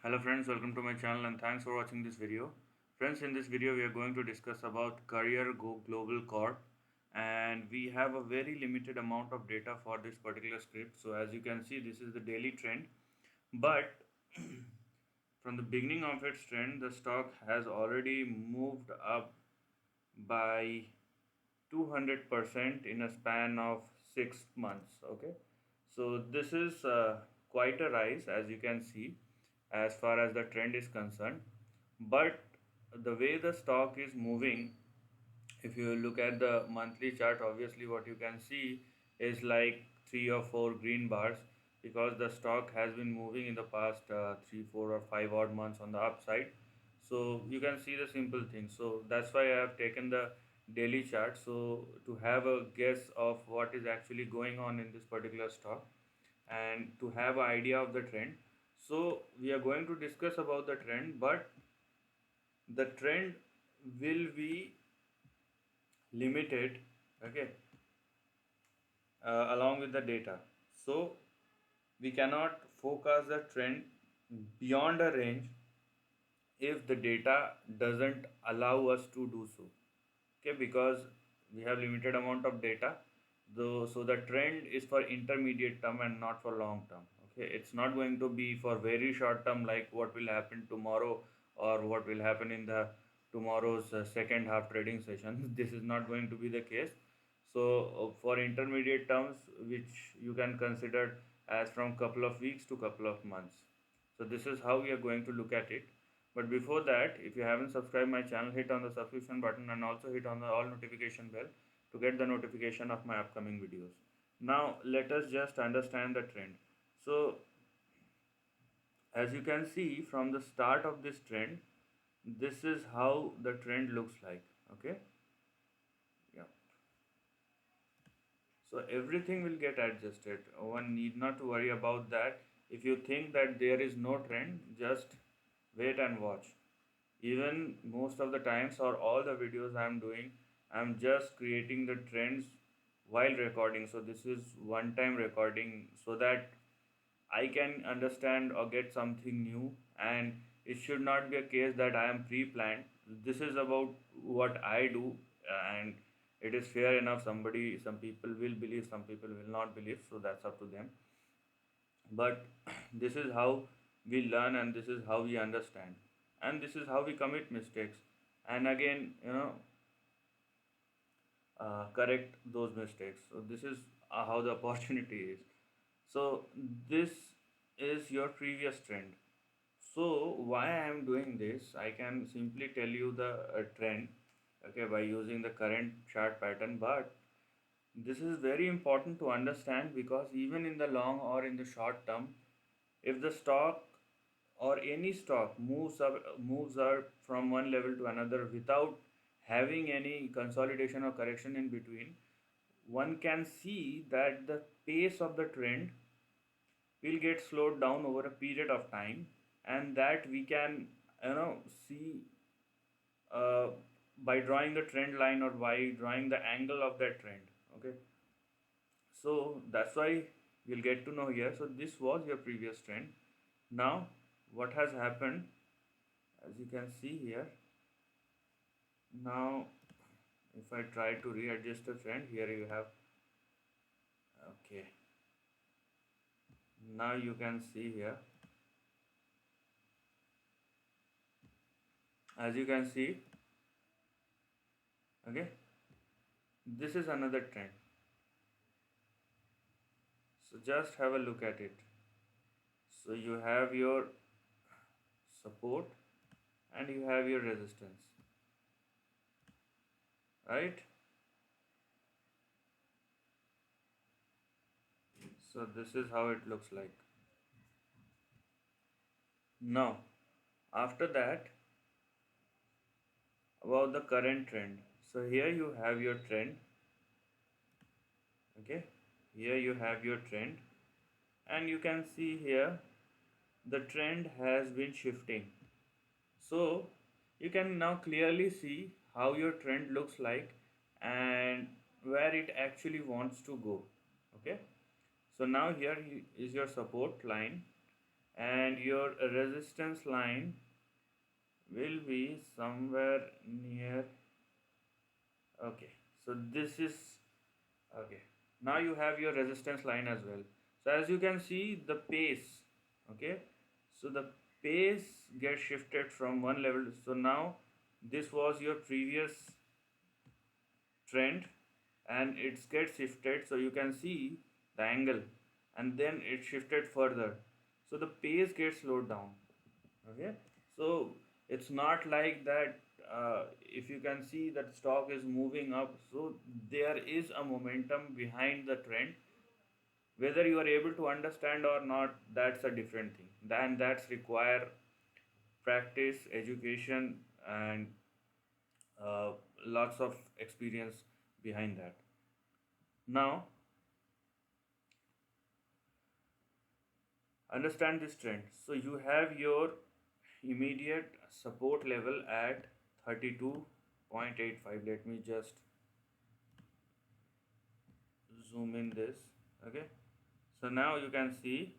Hello friends, welcome to my channel and thanks for watching this video. Friends, in this video we are going to discuss about Career Go Global Corp, and we have a very limited amount of data for this particular script. So as you can see, this is the daily trend, but from the beginning of its trend the stock has already moved up by 200% in a span of 6 months. Okay, so this is quite a rise, as you can see, as far as the trend is concerned. But the way the stock is moving, if you look at the monthly chart, obviously what you can see is like 3 or 4 green bars, because the stock has been moving in the past 3, 4 or 5 odd months on the upside. So you can see the simple thing. So that's why I have taken the daily chart, so to have a guess of what is actually going on in this particular stock and to have an idea of the trend. So we are going to discuss about the trend, but the trend will be limited, okay, along with the data. So we cannot focus the trend beyond a range if the data doesn't allow us to do so, okay, because we have limited amount of data, though. So the trend is for intermediate term and not for long term. Okay, it's not going to be for very short term, like what will happen tomorrow or what will happen in the tomorrow's second half trading session. This is not going to be the case. So for intermediate terms, which you can consider as from couple of weeks to couple of months, so this is how we are going to look at it. But before that, if you haven't subscribed my channel, hit on the subscription button and also hit on the all notification bell to get the notification of my upcoming videos. Now let us just understand the trend. So as you can see from the start of this trend, this is how the trend looks like. Okay, yeah. So everything will get adjusted. One need not to worry about that. If you think that there is no trend, just wait and watch. Even most of the times or all the videos I'm doing, I'm just creating the trends while recording. So this is one time recording so that I can understand or get something new, and it should not be a case that I am pre-planned. This is about what I do, and it is fair enough. Some people will believe, some people will not believe, so that's up to them. But this is how we learn, and this is how we understand, and this is how we commit mistakes, and again, correct those mistakes. So this is how the opportunity is. So this is your previous trend. So why I am doing this, I can simply tell you the trend, okay, by using the current chart pattern. But this is very important to understand, because even in the long or in the short term, if the stock or any stock moves up from one level to another without having any consolidation or correction in between, one can see that the pace of the trend will get slowed down over a period of time, and that we can see uh, by drawing the trend line or by drawing the angle of that trend. Okay, so that's why we'll get to know here. So this was your previous trend. Now what has happened, as you can see here, now if I try to readjust the trend, here you have, okay, now you can see here, as you can see, okay, this is another trend. So just have a look at it. So you have your support and you have your resistance, right? So this is how it looks like. Now after that, about the current trend. So here you have your trend, okay, here you have your trend, and you can see here the trend has been shifting. So you can now clearly see how your trend looks like and where it actually wants to go. Okay, so now here is your support line, and your resistance line will be somewhere near. Okay, so this is okay. Now you have your resistance line as well. So as you can see the pace, okay, so the pace gets shifted from one level. So now this was your previous trend and it gets shifted, so you can see the angle, and then it shifted further, so the pace gets slowed down. Okay, so it's not like that. If you can see that stock is moving up, so there is a momentum behind the trend. Whether you are able to understand or not, that's a different thing. Then that's require practice, education, and uh, lots of experience behind that. Now understand this trend. So you have your immediate support level at 32.85. Let me just zoom in this. Okay, so now you can see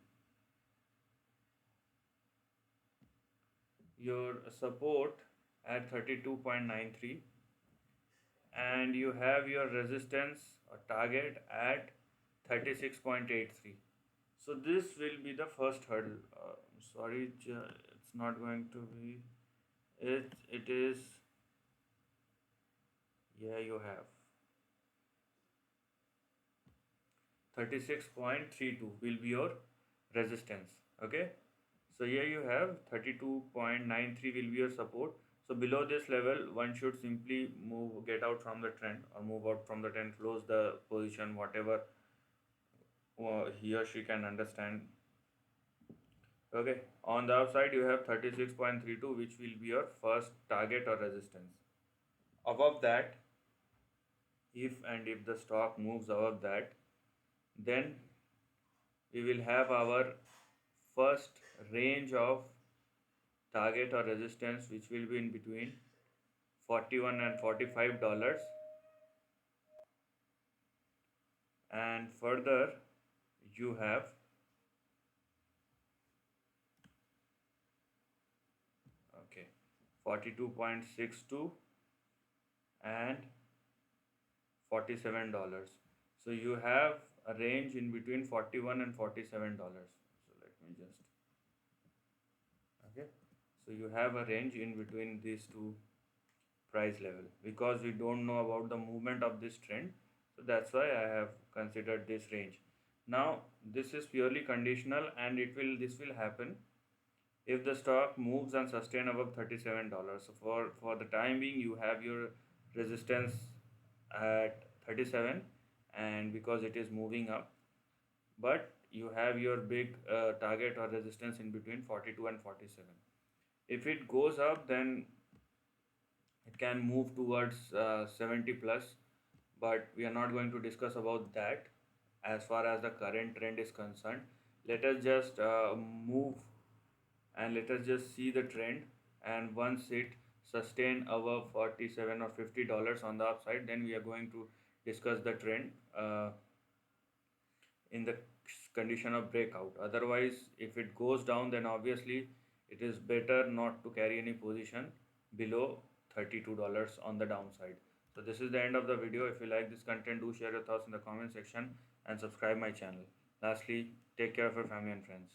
your support at 32.93, and you have your resistance or target at 36.83. So this will be the first hurdle. Sorry, it's not going to be it is. Yeah, you have 36.32 will be your resistance. Okay, so here you have 32.93 will be your support. So below this level one should simply get out from the trend, or move out from the trend, close the position, whatever he or she can understand. Okay, on the upside you have 36.32, which will be your first target or resistance. Above that, if the stock moves above that, then we will have our first range of target or resistance, which will be in between 41 and $45. And further you have, okay, 42.62 and $47. So you have a range in between 41 and $47. So let me just, okay, so you have a range in between these two price level. Because we don't know about the movement of this trend, so that's why I have considered this range. Now this is purely conditional, and this will happen if the stock moves and sustain above $37. So for the time being you have your resistance at 37, and because it is moving up, but you have your big target or resistance in between 42 and 47. If it goes up, then it can move towards 70 plus, but we are not going to discuss about that. As far as the current trend is concerned, let us just move, and let us just see the trend. And once it sustain above 47 or $50 on the upside, then we are going to discuss the trend in the condition of breakout. Otherwise, if it goes down, then obviously it is better not to carry any position below $32 on the downside. So this is the end of the video. If you like this content, do share your thoughts in the comment section and subscribe my channel. Lastly, take care of your family and friends.